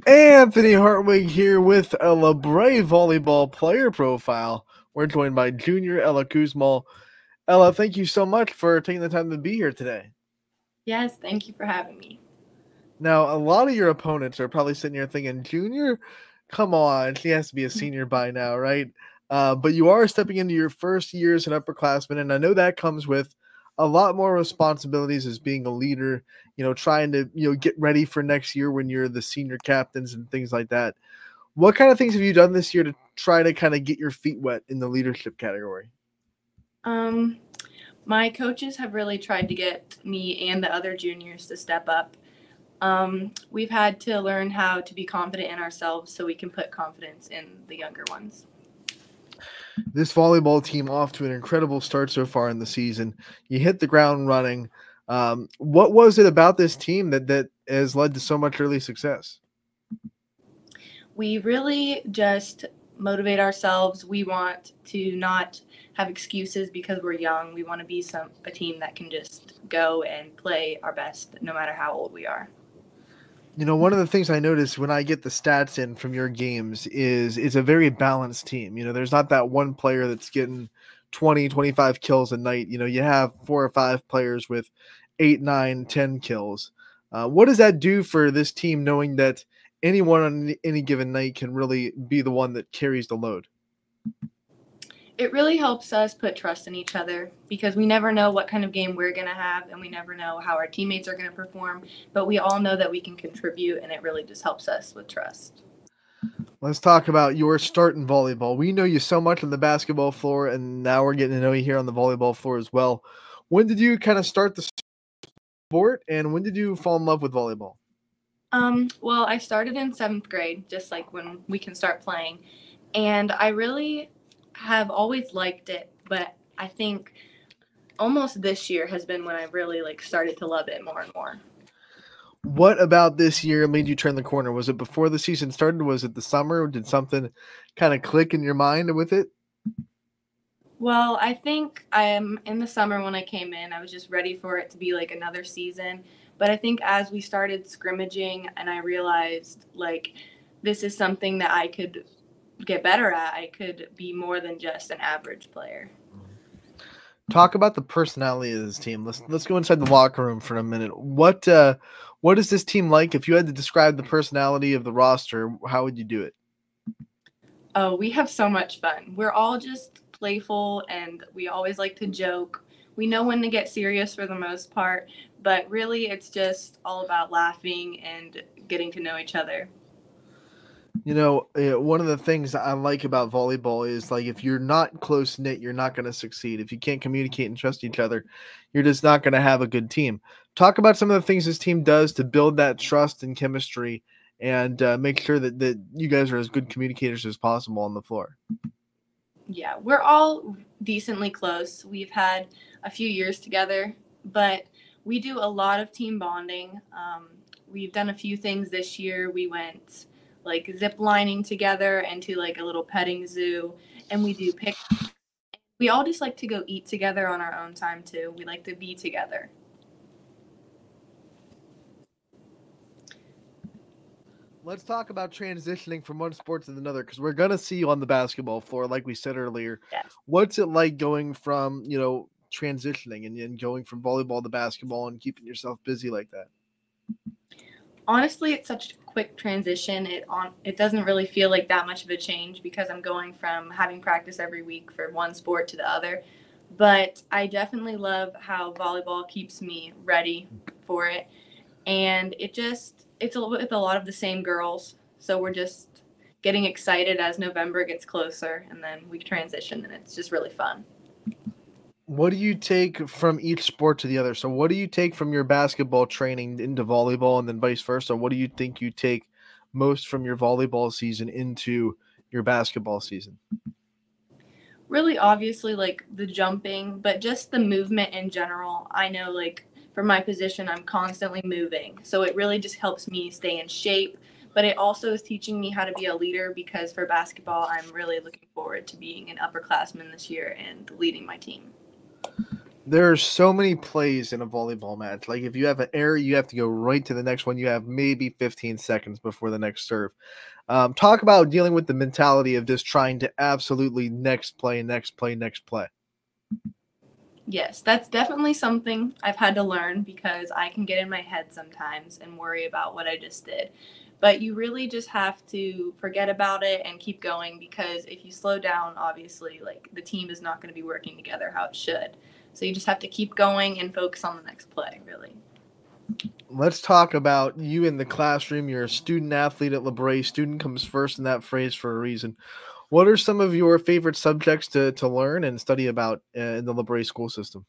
Anthony Hartwig here with a LaBrae volleyball player profile. We're joined by junior Ella Kuszmaul. Ella, thank you so much for taking the time to be here today. Yes, thank you for having me. Now, a lot of your opponents are probably sitting here thinking, Junior, come on, she has to be a senior by now, right? But you are stepping into your first year as an upperclassman, and I know that comes with a lot more responsibilities as being a leader, trying to, get ready for next year when you're the senior captains and things like that. What kind of things have you done this year to try to kind of get your feet wet in the leadership category? My coaches have really tried to get me and the other juniors to step up. We've had to learn how to be confident in ourselves so we can put confidence in the younger ones. This volleyball team off to an incredible start so far in the season. You hit the ground running. What was it about this team that has led to so much early success? We really just motivate ourselves. We want to not have excuses because we're young. We want to be a team that can just go and play our best no matter how old we are. One of the things I notice when I get the stats in from your games is it's a very balanced team. There's not that one player that's getting 20, 25 kills a night. You have 4 or 5 players with 8, 9, 10 kills. What does that do for this team knowing that anyone on any given night can really be the one that carries the load? It really helps us put trust in each other because we never know what kind of game we're going to have and we never know how our teammates are going to perform, but we all know that we can contribute, and it really just helps us with trust. Let's talk about your start in volleyball. We know you so much on the basketball floor, and now we're getting to know you here on the volleyball floor as well. When did you kind of start the sport, and when did you fall in love with volleyball? Well, I started in 7th grade, just like when we can start playing, and I really have always liked it, but I think almost this year has been when I really started to love it more and more. What about this year made you turn the corner? Was it before the season started? Was it the summer? Did something kind of click in your mind with it? Well, I think in the summer when I came in, I was just ready for it to be like another season. But I think as we started scrimmaging and I realized this is something that I could get better at, I could be more than just an average player. Talk about the personality of this team. Let's go inside the locker room for a minute. What is this team like? If you had to describe the personality of the roster, how would you do it? Oh, we have so much fun. We're all just playful and we always like to joke. We know when to get serious for the most part, but really it's just all about laughing and getting to know each other. One of the things I like about volleyball is if you're not close knit, you're not going to succeed. If you can't communicate and trust each other, you're just not going to have a good team. Talk about some of the things this team does to build that trust and chemistry and make sure that you guys are as good communicators as possible on the floor. Yeah, we're all decently close. We've had a few years together, but we do a lot of team bonding. We've done a few things this year. We went zip lining together and to a little petting zoo, and we do picnics. We all just like to go eat together on our own time too. We like to be together. Let's talk about transitioning from one sport to another because we're going to see you on the basketball floor, like we said earlier. Yeah. What's it like going from, transitioning and going from volleyball to basketball and keeping yourself busy like that? Honestly, it's such a quick transition. It doesn't really feel like that much of a change because I'm going from having practice every week for one sport to the other. But I definitely love how volleyball keeps me ready for it. And it's with a lot of the same girls. So we're just getting excited as November gets closer, and then we transition, and it's just really fun. What do you take from each sport to the other? So what do you take from your basketball training into volleyball and then vice versa? What do you think you take most from your volleyball season into your basketball season? Really, obviously, the jumping, but just the movement in general. I know, for my position, I'm constantly moving. So it really just helps me stay in shape. But it also is teaching me how to be a leader because for basketball, I'm really looking forward to being an upperclassman this year and leading my team. There are so many plays in a volleyball match. Like if you have an error, you have to go right to the next one. You have maybe 15 seconds before the next serve. Talk about dealing with the mentality of just trying to absolutely next play, next play, next play. Yes, that's definitely something I've had to learn because I can get in my head sometimes and worry about what I just did. But you really just have to forget about it and keep going because if you slow down, obviously, like the team is not going to be working together how it should. So you just have to keep going and focus on the next play, really. Let's talk about you in the classroom. You're a student athlete at LaBrae. Student comes first in that phrase for a reason. What are some of your favorite subjects to learn and study about in the LaBrae school system?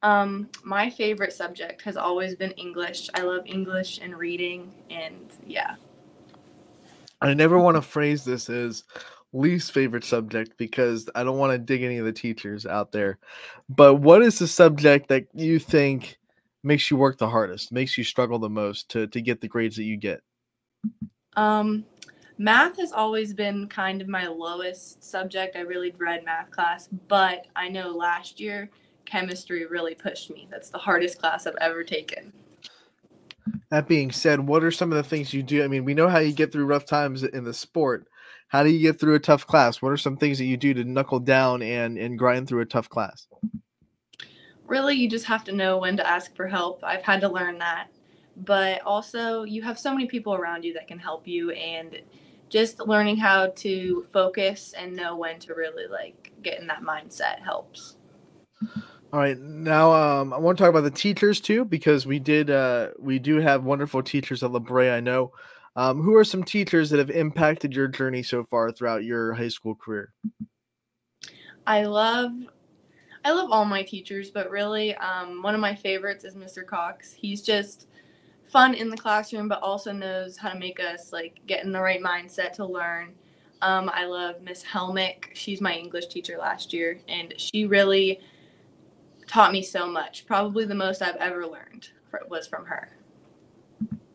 My favorite subject has always been English. I love English and reading, and yeah. I never want to phrase this as least favorite subject because I don't want to dig any of the teachers out there. But what is the subject that you think makes you work the hardest, makes you struggle the most to get the grades that you get? Um, Math has always been kind of my lowest subject. I really dread math class, but I know last year chemistry really pushed me. That's the hardest class I've ever taken. That being said, what are some of the things you do? I mean, we know how you get through rough times in the sport. How do you get through a tough class? What are some things that you do to knuckle down and grind through a tough class? Really, you just have to know when to ask for help. I've had to learn that. But also, you have so many people around you that can help you, and just learning how to focus and know when to really like get in that mindset helps. All right, now I want to talk about the teachers too because we do have wonderful teachers at LaBrae. I know. Who are some teachers that have impacted your journey so far throughout your high school career? I love I love all my teachers, but really, one of my favorites is Mr. Cox. He's just fun in the classroom, but also knows how to make us like get in the right mindset to learn. I love Miss Helmick. She's my English teacher last year, and she really taught me so much. Probably the most I've ever learned was from her.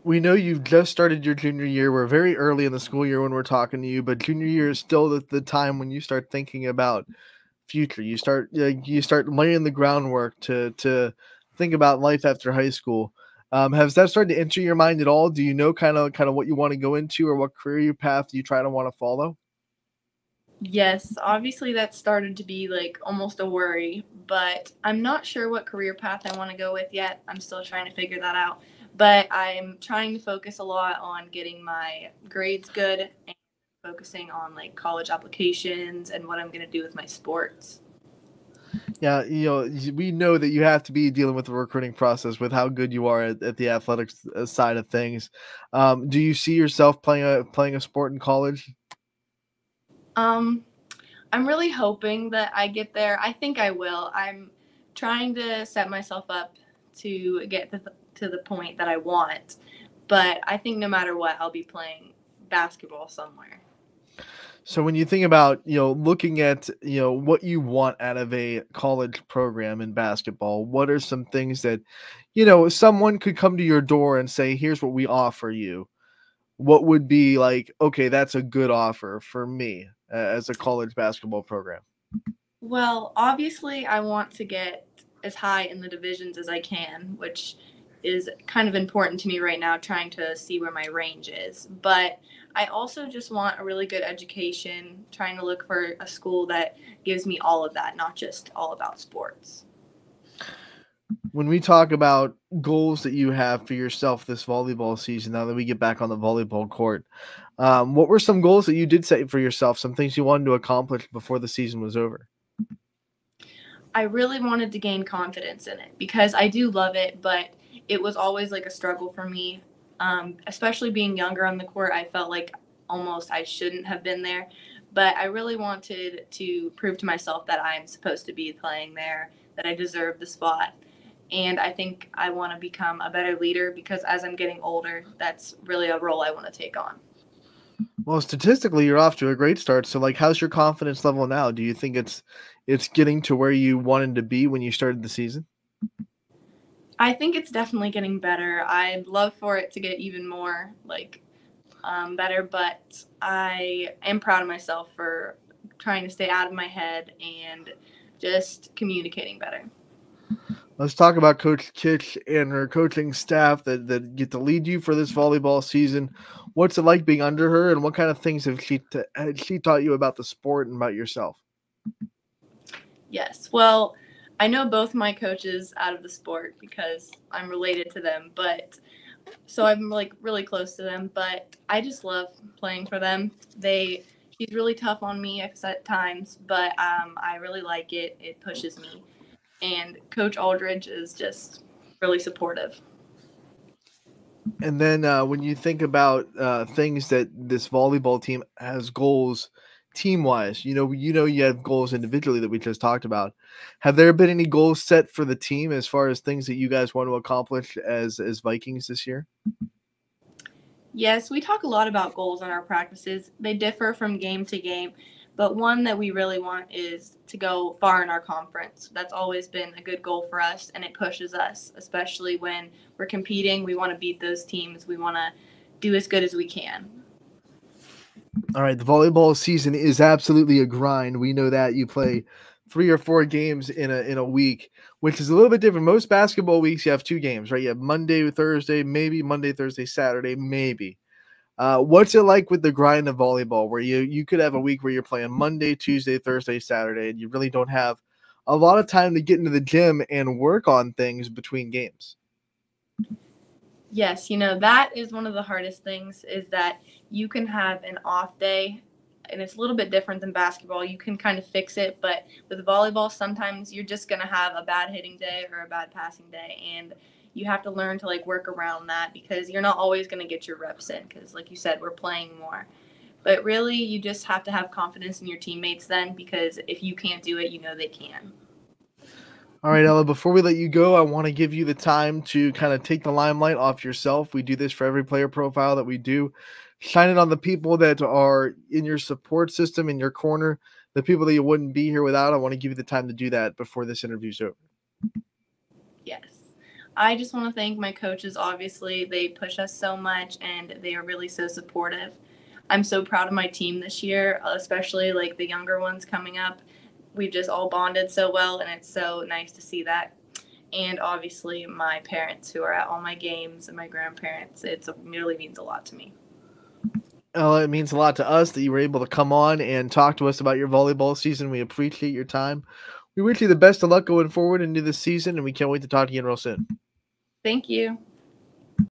We know you've just started your junior year. We're very early in the school year when we're talking to you, but junior year is still the time when you start thinking about future. You start laying the groundwork to think about life after high school. Has that started to enter your mind at all? Do you know kind of what you want to go into or what career path you try to want to follow? Yes, obviously that started to be like almost a worry, but I'm not sure what career path I want to go with yet. I'm still trying to figure that out. But I'm trying to focus a lot on getting my grades good and focusing on like college applications and what I'm going to do with my sports. Yeah, we know that you have to be dealing with the recruiting process with how good you are at the athletics side of things. Do you see yourself playing a sport in college? Um, I'm really hoping that I get there. I think I will. I'm trying to set myself up to get to the point that I want, but I think no matter what, I'll be playing basketball somewhere. So when you think about, looking at, what you want out of a college program in basketball, what are some things that, someone could come to your door and say, here's what we offer you. What would be like, okay, that's a good offer for me as a college basketball program? Well, obviously, I want to get as high in the divisions as I can, which is kind of important to me right now, trying to see where my range is. But I also just want a really good education, trying to look for a school that gives me all of that, not just all about sports. When we talk about goals that you have for yourself this volleyball season, now that we get back on the volleyball court, what were some goals that you did set for yourself? Some things you wanted to accomplish before the season was over? I really wanted to gain confidence in it because I do love it, but it was always like a struggle for me. Especially being younger on the court, I felt like almost I shouldn't have been there. But I really wanted to prove to myself that I'm supposed to be playing there, that I deserve the spot. And I think I want to become a better leader because as I'm getting older, that's really a role I want to take on. Well, statistically, you're off to a great start. So, like, how's your confidence level now? Do you think it's getting to where you wanted to be when you started the season? I think it's definitely getting better. I'd love for it to get even more like better, but I am proud of myself for trying to stay out of my head and just communicating better. Let's talk about Coach Kitch and her coaching staff that get to lead you for this volleyball season. What's it like being under her, and what kind of things had she taught you about the sport and about yourself? Yes. Well, I know both my coaches out of the sport because I'm related to them, but so I'm like really close to them, but I just love playing for them. She's really tough on me at times, but I really like it. It pushes me. And Coach Aldridge is just really supportive. And then when you think about things that this volleyball team has goals team wise, you have goals individually that we just talked about. Have there been any goals set for the team as far as things that you guys want to accomplish as Vikings this year? Yes, we talk a lot about goals in our practices. They differ from game to game, but one that we really want is to go far in our conference. That's always been a good goal for us, and it pushes us, especially when we're competing. We want to beat those teams. We want to do as good as we can. All right, the volleyball season is absolutely a grind. We know that you play 3 or 4 games in a week, which is a little bit different. Most basketball weeks you have 2 games, right? You have Monday, Thursday, maybe Monday, Thursday, Saturday, maybe. What's it like with the grind of volleyball, where you could have a week where you're playing Monday, Tuesday, Thursday, Saturday, and you really don't have a lot of time to get into the gym and work on things between games? Yes, that is one of the hardest things is that you can have an off day and it's a little bit different than basketball. You can kind of fix it, but with volleyball, sometimes you're just going to have a bad hitting day or a bad passing day. And you have to learn to like work around that because you're not always going to get your reps in because, like you said, we're playing more. But really, you just have to have confidence in your teammates then because if you can't do it, they can. All right, Ella, before we let you go, I want to give you the time to kind of take the limelight off yourself. We do this for every player profile that we do. Shine it on the people that are in your support system, in your corner, the people that you wouldn't be here without. I want to give you the time to do that before this interview's over. Yes. I just want to thank my coaches. Obviously, they push us so much and they are really so supportive. I'm so proud of my team this year, especially like the younger ones coming up. We've just all bonded so well, and it's so nice to see that. And obviously, my parents who are at all my games and my grandparents, it really means a lot to me. Ella, it means a lot to us that you were able to come on and talk to us about your volleyball season. We appreciate your time. We wish you the best of luck going forward into this season, and we can't wait to talk to you again real soon. Thank you.